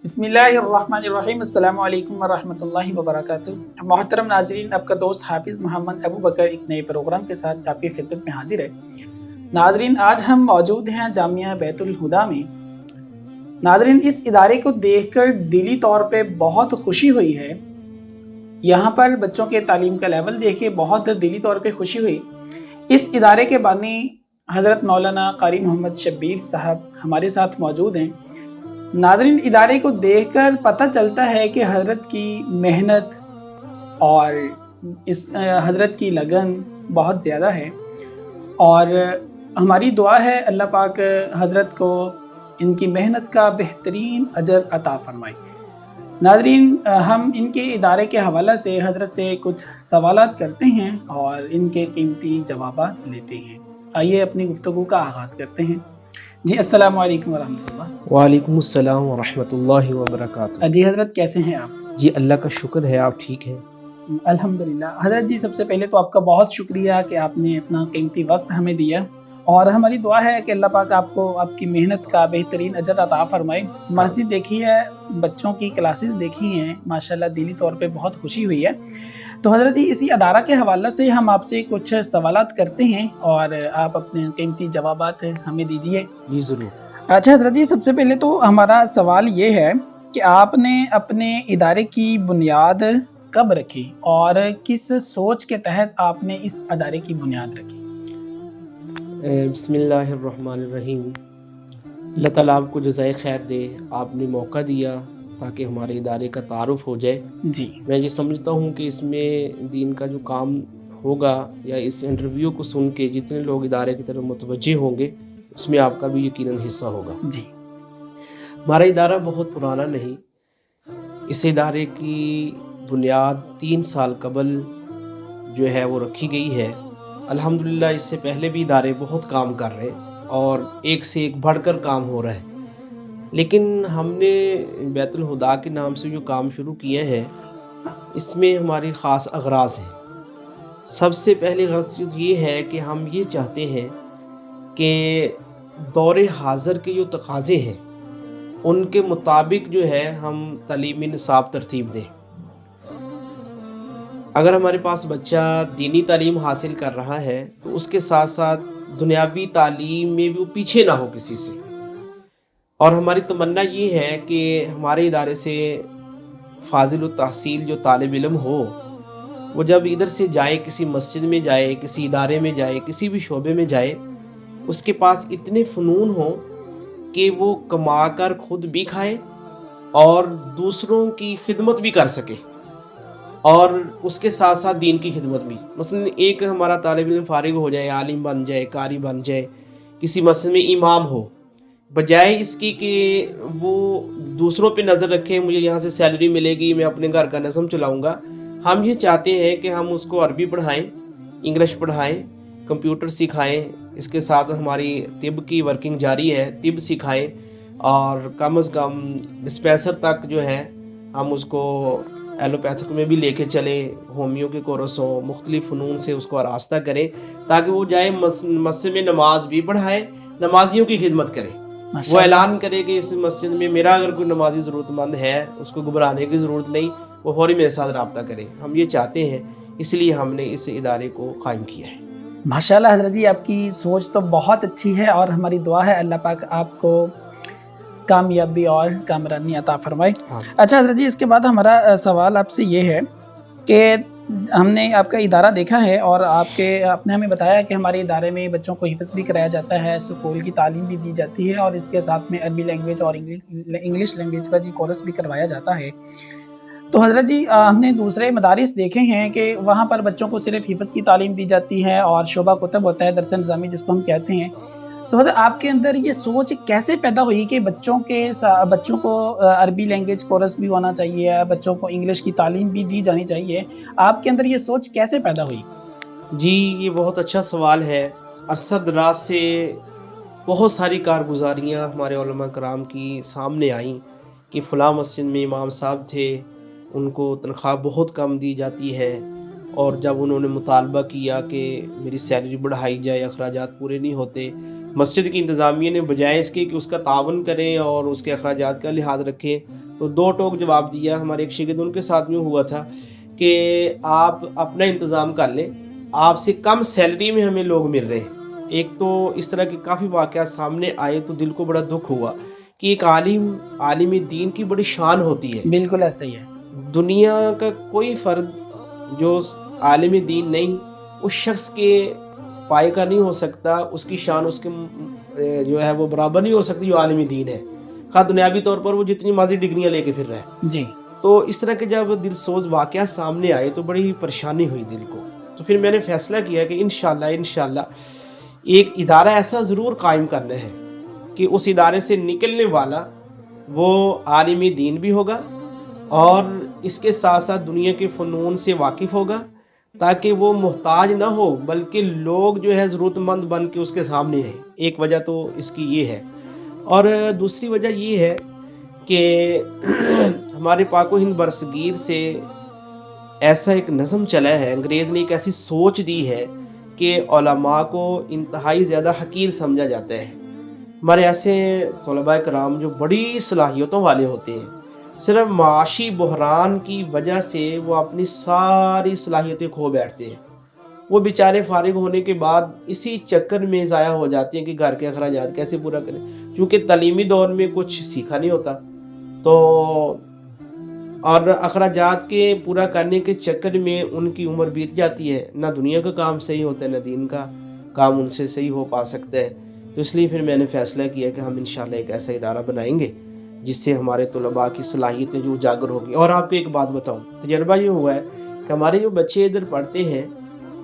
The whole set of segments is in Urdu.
بسم اللہ الرحمن الرحیم، السلام علیکم ورحمۃ اللہ وبرکاتہ۔ محترم ناظرین، آپ کا دوست حافظ محمد ابو بکر ایک نئے پروگرام کے ساتھ آپ کی خدمت میں حاضر ہے۔ ناظرین، آج ہم موجود ہیں جامعہ بیت الہدا میں۔ ناظرین، اس ادارے کو دیکھ کر دلی طور پہ بہت خوشی ہوئی ہے۔ یہاں پر بچوں کے تعلیم کا لیول دیکھ کے بہت دلی طور پہ خوشی ہوئی۔ اس ادارے کے بانی حضرت مولانا قاری محمد شبیر صاحب ہمارے ساتھ موجود ہیں۔ ناظرین، ادارے کو دیکھ کر پتہ چلتا ہے کہ حضرت کی محنت اور اس حضرت کی لگن بہت زیادہ ہے، اور ہماری دعا ہے اللہ پاک حضرت کو ان کی محنت کا بہترین اجر عطا فرمائے۔ ناظرین، ہم ان کے ادارے کے حوالہ سے حضرت سے کچھ سوالات کرتے ہیں اور ان کے قیمتی جوابات لیتے ہیں۔ آئیے اپنی گفتگو کا آغاز کرتے ہیں۔ جی، السلام علیکم ورحمۃ اللہ۔ وعلیکم السلام ورحمۃ اللہ وبرکاتہ۔ جی حضرت، کیسے ہیں آپ؟ جی اللہ کا شکر ہے، آپ ٹھیک ہیں؟ الحمدللہ۔ حضرت جی، سب سے پہلے تو آپ کا بہت شکریہ کہ آپ نے اپنا قیمتی وقت ہمیں دیا، اور ہماری دعا ہے کہ اللہ پاک آپ کو آپ کی محنت کا بہترین اجر عطا فرمائے۔ مسجد دیکھی ہے، بچوں کی کلاسز دیکھی ہیں، ماشاءاللہ دلی طور پہ بہت خوشی ہوئی ہے۔ تو حضرت جی، اسی ادارہ کے حوالے سے ہم آپ سے کچھ سوالات کرتے ہیں اور آپ اپنے قیمتی جوابات ہمیں دیجیے۔ جی ضرور۔ اچھا حضرت جی، سب سے پہلے تو ہمارا سوال یہ ہے کہ آپ نے اپنے ادارے کی بنیاد کب رکھی اور کس سوچ کے تحت آپ نے اس ادارے کی بنیاد رکھی؟ بسم اللہ الرحمن الرحیم۔ اللہ تعالیٰ آپ کو جزائے خیر دے، آپ نے موقع دیا تاکہ ہمارے ادارے کا تعارف ہو جائے۔ جی، میں یہ سمجھتا ہوں کہ اس میں دین کا جو کام ہوگا یا اس انٹرویو کو سن کے جتنے لوگ ادارے کی طرف متوجہ ہوں گے، اس میں آپ کا بھی یقیناً حصہ ہوگا۔ جی، ہمارا ادارہ بہت پرانا نہیں، اس ادارے کی بنیاد 3 سال قبل جو ہے وہ رکھی گئی ہے۔ الحمدللہ اس سے پہلے بھی ادارے بہت کام کر رہے ہیں اور ایک سے ایک بڑھ کر کام ہو رہا ہے، لیکن ہم نے بیت الہدا کے نام سے جو کام شروع کیا ہے، اس میں ہماری خاص اغراض ہیں۔ سب سے پہلی غرض یہ ہے کہ ہم یہ چاہتے ہیں کہ دور حاضر کے جو تقاضے ہیں ان کے مطابق جو ہے ہم تعلیمی نصاب ترتیب دیں۔ اگر ہمارے پاس بچہ دینی تعلیم حاصل کر رہا ہے تو اس کے ساتھ ساتھ دنیاوی تعلیم میں بھی وہ پیچھے نہ ہو کسی سے، اور ہماری تمنا یہ ہے کہ ہمارے ادارے سے فاضل التحصیل جو طالب علم ہو، وہ جب ادھر سے جائے، کسی مسجد میں جائے، کسی ادارے میں جائے، کسی بھی شعبے میں جائے، اس کے پاس اتنے فنون ہوں کہ وہ کما کر خود بھی کھائے اور دوسروں کی خدمت بھی کر سکے، اور اس کے ساتھ ساتھ دین کی خدمت بھی۔ مثلا ایک ہمارا طالب علم فارغ ہو جائے، عالم بن جائے، قاری بن جائے، کسی مسجد میں امام ہو، بجائے اس کی کہ وہ دوسروں پہ نظر رکھے، مجھے یہاں سے سیلری ملے گی، میں اپنے گھر کا نظم چلاؤں گا، ہم یہ چاہتے ہیں کہ ہم اس کو عربی پڑھائیں، انگلش پڑھائیں، کمپیوٹر سکھائیں، اس کے ساتھ ہماری طب کی ورکنگ جاری ہے، طب سکھائیں، اور کم از کم ڈسپینسر تک جو ہے ہم اس کو ایلوپیتھک میں بھی لے کے چلیں، ہومیو کے کورس ہوں، مختلف فنون سے اس کو آراستہ کریں، تاکہ وہ جائے مسجد میں نماز بھی پڑھائے، نمازیوں کی خدمت کرے، وہ اعلان کرے کہ اس مسجد میں میرا اگر کوئی نمازی ضرورت مند ہے، اس کو گھبرانے کی ضرورت نہیں، وہ فوری میرے ساتھ رابطہ کرے۔ ہم یہ چاہتے ہیں، اس لیے ہم نے اس ادارے کو قائم کیا ہے۔ ماشاءاللہ حضرت جی، آپ کی سوچ تو بہت اچھی ہے، اور ہماری دعا ہے اللہ پاک آپ کو کامیابی اور کامرانی عطا فرمائے۔ اچھا حضرت جی، اس کے بعد ہمارا سوال آپ سے یہ ہے کہ ہم نے آپ کا ادارہ دیکھا ہے، اور آپ نے ہمیں بتایا کہ ہمارے ادارے میں بچوں کو حفظ بھی کرایا جاتا ہے، سکول کی تعلیم بھی دی جاتی ہے، اور اس کے ساتھ میں عربی لینگویج اور انگلش لینگویج کا بھی کورس بھی کروایا جاتا ہے۔ تو حضرت جی، ہم نے دوسرے مدارس دیکھے ہیں کہ وہاں پر بچوں کو صرف حفظ کی تعلیم دی جاتی ہے اور شعبہ کتب ہوتا ہے، درس نظامی جس کو ہم کہتے ہیں۔ تو حضرت آپ کے اندر یہ سوچ کیسے پیدا ہوئی کہ بچوں کو عربی لینگویج کورس بھی ہونا چاہیے، بچوں کو انگلش کی تعلیم بھی دی جانی چاہیے؟ آپ کے اندر یہ سوچ کیسے پیدا ہوئی؟ جی یہ بہت اچھا سوال ہے۔ عرصہ دراز سے بہت ساری کارگزاریاں ہمارے علماء کرام کی سامنے آئیں کہ فلاں مسجد میں امام صاحب تھے، ان کو تنخواہ بہت کم دی جاتی ہے، اور جب انہوں نے مطالبہ کیا کہ میری سیلری بڑھائی جائے، اخراجات پورے نہیں ہوتے، مسجد کی انتظامیہ نے بجائے اس کے کہ اس کا تعاون کریں اور اس کے اخراجات کا لحاظ رکھیں تو دو ٹوک جواب دیا. ہمارے ایک شاگرد ان کے ساتھ میں ہوا تھا کہ آپ اپنا انتظام کر لیں, آپ سے کم سیلری میں ہمیں لوگ مل رہے ہیں. ایک تو اس طرح کے کافی واقعات سامنے آئے تو دل کو بڑا دکھ ہوا کہ ایک عالم دین کی بڑی شان ہوتی ہے. بالکل ایسا ہی ہے. دنیا کا کوئی فرد جو عالم دین نہیں اس شخص کے پائے کا نہیں ہو سکتا, اس کی شان اس کے جو ہے وہ برابر نہیں ہو سکتی جو عالم دین ہے, خواہ دنیاوی طور پر وہ جتنی مرضی ڈگریاں لے کے پھر رہا ہے. جی. تو اس طرح کے جب دل سوز واقعات سامنے آئے تو بڑی پریشانی ہوئی دل کو. تو پھر میں نے فیصلہ کیا کہ انشاءاللہ ایک ادارہ ایسا ضرور قائم کرنا ہے کہ اس ادارے سے نکلنے والا وہ عالم دین بھی ہوگا اور اس کے ساتھ ساتھ دنیا کے فنون سے واقف ہوگا تاکہ وہ محتاج نہ ہو بلکہ لوگ جو ہے ضرورت مند بن کے اس کے سامنے ہیں. ایک وجہ تو اس کی یہ ہے, اور دوسری وجہ یہ ہے کہ ہمارے پاک و ہند برصغیر سے ایسا ایک نظم چلا ہے, انگریز نے ایک ایسی سوچ دی ہے کہ علماء کو انتہائی زیادہ حقیر سمجھا جاتا ہے. ہمارے ایسے طلباء کرام جو بڑی صلاحیتوں والے ہوتے ہیں, صرف معاشی بحران کی وجہ سے وہ اپنی ساری صلاحیتیں کھو بیٹھتے ہیں. وہ بیچارے فارغ ہونے کے بعد اسی چکر میں ضائع ہو جاتے ہیں کہ گھر کے اخراجات کیسے پورا کریں, کیونکہ تعلیمی دور میں کچھ سیکھا نہیں ہوتا تو, اور اخراجات کے پورا کرنے کے چکر میں ان کی عمر بیت جاتی ہے. نہ دنیا کا کام صحیح ہوتا ہے نہ دین کا کام ان سے صحیح ہو پا سکتا ہے. تو اس لیے پھر میں نے فیصلہ کیا کہ ہم انشاءاللہ ایک ایسا ادارہ بنائیں گے جس سے ہمارے طلباء کی صلاحیتیں جو اجاگر ہوگی. اور آپ کو ایک بات بتاؤں, تجربہ یہ ہوا ہے کہ ہمارے جو بچے ادھر پڑھتے ہیں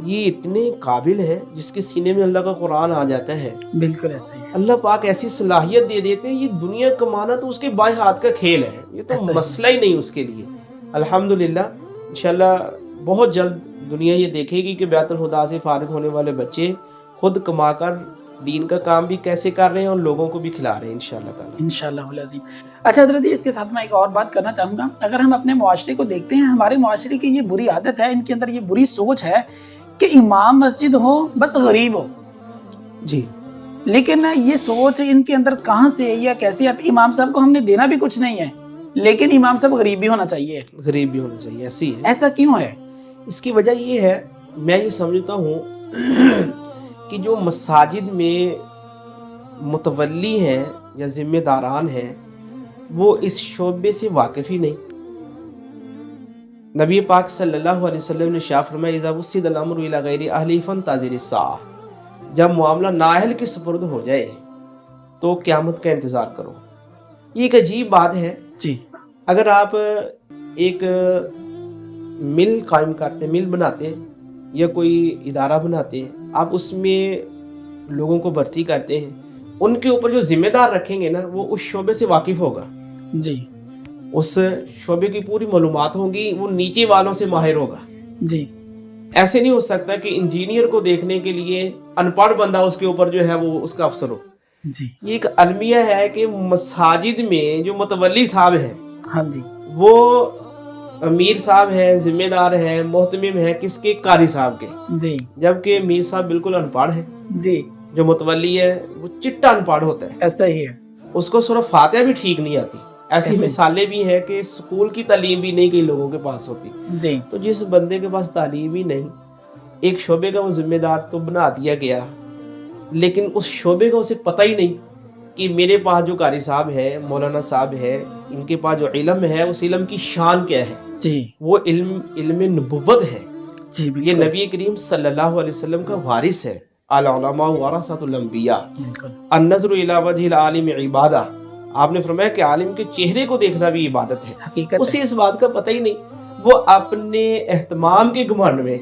یہ اتنے قابل ہیں جس کے سینے میں اللہ کا قرآن آ جاتا ہے. بالکل ایسا ہی ہے. اللہ پاک ایسی صلاحیت دے دیتے ہیں, یہ دنیا کمانا تو اس کے بائیں ہاتھ کا کھیل ہے, یہ تو مسئلہ ہی نہیں اس کے لیے. الحمدللہ انشاءاللہ بہت جلد دنیا یہ دیکھے گی کہ بیت الہدا سے فارغ ہونے والے بچے خود کما کر دین کا کام بھی کیسے کر رہے ہیں اور لوگوں کو بھی کھلا رہے ہیں انشاءاللہ تعالی. انشاءاللہ العظیم. اچھا حضرت, اس کے ساتھ میں ایک اور بات کرنا چاہوں گا. اگر ہم اپنے معاشرے کو دیکھتے ہیں, ہمارے معاشرے کی یہ بری عادت ہے, ان کے اندر یہ بری سوچ ہے کہ امام مسجد ہو بس غریب ہو. جی. لیکن یہ سوچ ان کے اندر کہاں سے ہے یا کیسے آتی؟ امام صاحب کو ہم نے دینا بھی کچھ نہیں ہے لیکن امام صاحب غریب بھی ہونا چاہیے. غریب بھی ہونا چاہیے, ایسی ہے. ایسا کیوں ہے؟ اس کی وجہ یہ ہے, میں یہ سمجھتا ہوں کہ جو مساجد میں متولی ہیں یا ذمہ داران ہیں وہ اس شعبے سے واقف ہی نہیں. نبی پاک صلی اللہ علیہ وسلم نے ارشاد فرمایا اذا وسد الامر الى غیر اہلہ فانتظر الساعہ, جب معاملہ نااہل کے سپرد ہو جائے تو قیامت کا انتظار کرو. یہ ایک عجیب بات ہے. جی. اگر آپ ایک مل قائم کرتے, مل بناتے یا کوئی ادارہ بناتے ہیں, آپ اس میں لوگوں کو بھرتی کرتے ہیں, ان کے اوپر جو ذمہ دار رکھیں گے نا وہ اس شعبے سے واقف ہوگا. جی. اس شعبے کی پوری معلومات ہوں گی, وہ نیچے والوں سے ماہر ہوگا. جی. ایسے نہیں ہو سکتا کہ انجینئر کو دیکھنے کے لیے ان پڑھ بندہ اس کے اوپر جو ہے وہ اس کا افسر ہو. جی. یہ ایک المیہ ہے کہ مساجد میں جو متولی صاحب ہیں, ہاں جی, وہ امیر صاحب ہیں, ذمہ دار ہیں, محتمم ہیں کس کے؟ قاری صاحب کے. جی. جبکہ امیر صاحب بالکل ان پڑھ ہے. جی. جو متولی ہے وہ چٹا ان پڑھ ہوتا ہے. ایسا ہی ہے. اس کو صرف فاتحہ بھی ٹھیک نہیں آتی. ایسی مثالیں بھی ہیں کہ اسکول کی تعلیم بھی نہیں کئی لوگوں کے پاس ہوتی. جی. تو جس بندے کے پاس تعلیم ہی نہیں, ایک شعبے کا وہ ذمہ دار تو بنا دیا گیا, لیکن اس شعبے کا اسے پتہ ہی نہیں کہ میرے پاس جو قاری صاحب ہے, مولانا صاحب ہے, ان کے پاس جو علم ہے اس علم کی شان کیا ہے. جی. وہ علم نبوت ہے. جی. یہ نبی کریم صلی اللہ علیہ وسلم کا وارث ہے. العلماء ورثۃ الانبیاء, النظر الی وجہ العالم عبادہ. آپ نے فرمایا کہ عالم کے چہرے کو دیکھنا بھی عبادت ہے. اسے اس بات کا پتہ ہی نہیں, وہ اپنے اہتمام کے گھمنڈ میں,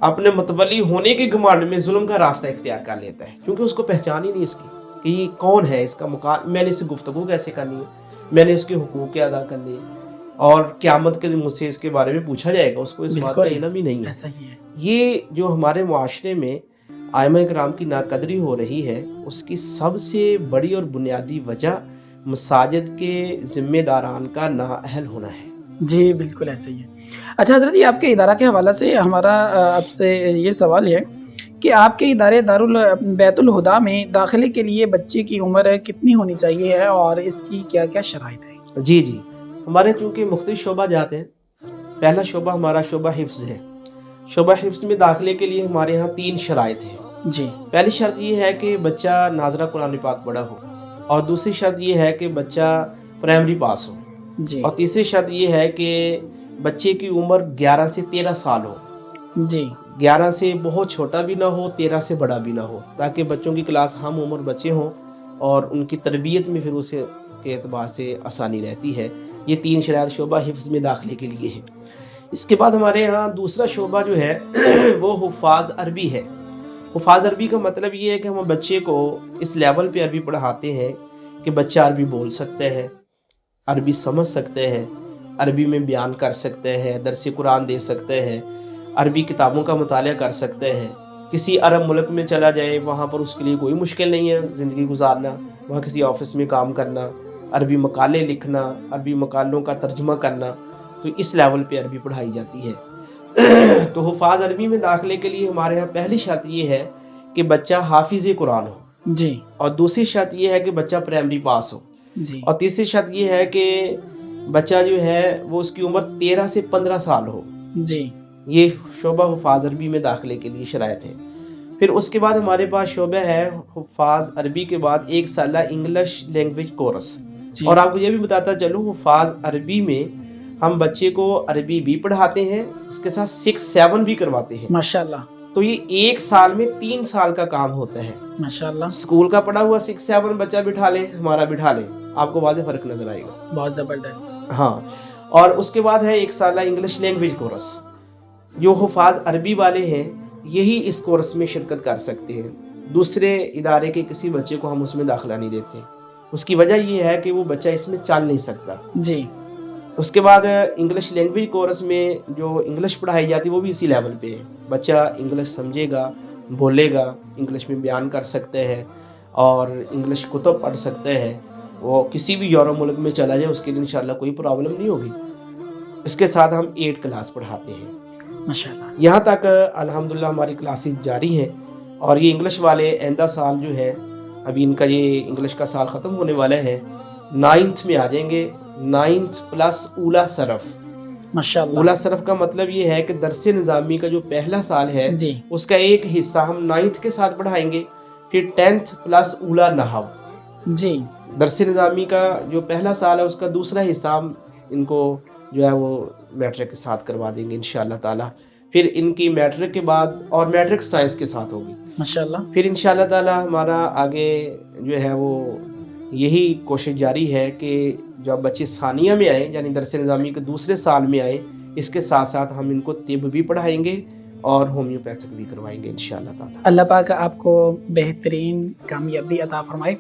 اپنے متولی ہونے کے گھمنڈ میں ظلم کا راستہ اختیار کر لیتا ہے, کیونکہ اس کو پہچان ہی نہیں اس کی کہ یہ کون ہے, اس کا مقام, میں نے اس سے گفتگو کیسے کرنی ہے, میں نے اس کے حقوق ادا کرنے ہیں, اور قیامت کے دن مجھ سے اس کے بارے میں پوچھا جائے گا. اس کو اس بات کا علم ہی نہیں ہے. یہ جو ہمارے معاشرے میں ائمہ کرام کی ناقدری ہو رہی ہے, اس کی سب سے بڑی اور بنیادی وجہ مساجد کے ذمہ داران کا نااہل ہونا ہے. جی بالکل ایسا ہی ہے. اچھا حضرت, یہ آپ کے ادارہ کے حوالے سے ہمارا آپ سے یہ سوال ہے کہ آپ کے ادارے بیت الہدا میں داخلے کے لیے بچے کی عمر کتنی ہونی چاہیے ہے اور اس کی کیا کیا شرائط ہے؟ جی جی، ہمارے چونکہ مختلف شعبہ جاتے ہیں. پہلا شعبہ ہمارا شعبہ حفظ ہے. شعبہ حفظ میں داخلے کے لیے ہمارے ہاں 3 شرائط ہیں. جی. پہلی شرط یہ ہے کہ بچہ ناظرہ قرآن پاک پڑھا ہو، اور دوسری شرط یہ ہے کہ بچہ پرائمری پاس ہو، جی. اور تیسری شرط یہ ہے کہ بچے کی عمر 11 سے 13 سال ہو. جی. 11 سے بہت چھوٹا بھی نہ ہو، 13 سے بڑا بھی نہ ہو، تاکہ بچوں کی کلاس ہم عمر بچے ہوں اور ان کی تربیت میں پھر اسے کے اعتبار سے آسانی رہتی ہے. یہ 3 شرائط شعبہ حفظ میں داخلے کے لیے ہیں. اس کے بعد ہمارے ہاں دوسرا شعبہ جو ہے وہ حفاظ عربی ہے. حفاظ عربی کا مطلب یہ ہے کہ ہم بچے کو اس لیول پہ عربی پڑھاتے ہیں کہ بچہ عربی بول سکتے ہیں، عربی سمجھ سکتے ہیں، عربی میں بیان کر سکتے ہیں، درس قرآن دے سکتے ہیں، عربی کتابوں کا مطالعہ کر سکتے ہیں. کسی عرب ملک میں چلا جائے، وہاں پر اس کے لیے کوئی مشکل نہیں ہے زندگی گزارنا، وہاں کسی آفس میں کام کرنا، عربی مقالے لکھنا، عربی مقالوں کا ترجمہ کرنا، تو اس لیول پہ عربی پڑھائی جاتی ہے. تو حفاظ عربی میں داخلے کے لیے ہمارے ہاں پہلی شرط یہ ہے کہ بچہ حافظ قرآن ہو. جی. اور دوسری شرط یہ ہے کہ بچہ پرائمری پاس ہو. جی. اور تیسری شرط یہ ہے کہ بچہ جو ہے وہ اس کی عمر 13 سے 15 سال ہو. جی. یہ شعبہ حفاظ عربی میں داخلے کے لیے شرائط ہے. پھر اس کے بعد ہمارے پاس شعبہ ہے حفاظ عربی کے بعد 1 سالہ انگلش لینگویج کورس. جی. اور آپ کو یہ بھی بتاتا چلوں، حفاظ عربی میں ہم بچے کو عربی بھی پڑھاتے ہیں، اس کے ساتھ 6-7 بھی کرواتے ہیں. ماشاءاللہ. تو یہ 1 سال میں 3 سال کا کام ہوتا ہے. ماشاءاللہ. اسکول کا پڑھا ہوا 6-7 بچہ بٹھا لیں، ہمارا بٹھا لیں، آپ کو واضح فرق نظر آئے گا. بہت زبردست. ہاں. اور اس کے بعد ہے 1 سالہ انگلش لینگویج کورس. جو حفاظ عربی والے ہیں یہی اس کورس میں شرکت کر سکتے ہیں. دوسرے ادارے کے کسی بچے کو ہم اس میں داخلہ نہیں دیتے. اس کی وجہ یہ ہے کہ وہ بچہ اس میں چل نہیں سکتا. جی. اس کے بعد انگلش لینگویج کورس میں جو انگلش پڑھائی جاتی ہے وہ بھی اسی لیول پہ ہے. بچہ انگلش سمجھے گا، بولے گا، انگلش میں بیان کر سکتے ہیں اور انگلش کتب پڑھ سکتے ہیں. وہ کسی بھی یورپ ملک میں چلا جائے اس کے لیے انشاءاللہ کوئی پرابلم نہیں ہوگی. اس کے ساتھ ہم 8 کلاس پڑھاتے ہیں. ماشاءاللہ. یہاں تک الحمدللہ ہماری کلاسز جاری ہیں. اور یہ انگلش والے آئندہ سال جو ہے، ابھی ان کا یہ انگلش کا سال ختم ہونے والا ہے، 9th میں آ جائیں گے. 9th پلس اولا صرف. ماشاءاللہ. اولا صرف کا مطلب یہ ہے کہ درس نظامی کا جو پہلا سال ہے جی. اس کا ایک حصہ ہم 9th کے ساتھ پڑھائیں گے. پھر 10th پلس اولا نحو. جی. درس نظامی کا جو پہلا سال ہے اس کا دوسرا حصہ ہم ان کو جو ہے وہ میٹرک کے ساتھ کروا دیں گے انشاءاللہ تعالی. پھر ان کی میٹرک کے بعد اور میٹرک سائنس کے ساتھ ہوگی. ماشاءاللہ. پھر انشاءاللہ تعالی ہمارا آگے جو ہے وہ یہی کوشش جاری ہے کہ جب بچے ثانیہ میں آئیں، یعنی درس نظامی کے دوسرے سال میں آئیں، اس کے ساتھ ساتھ ہم ان کو طب بھی پڑھائیں گے اور ہومیوپیتھک بھی کروائیں گے انشاءاللہ تعالی. اللہ پاک آپ کو بہترین کامیابی عطا فرمائے.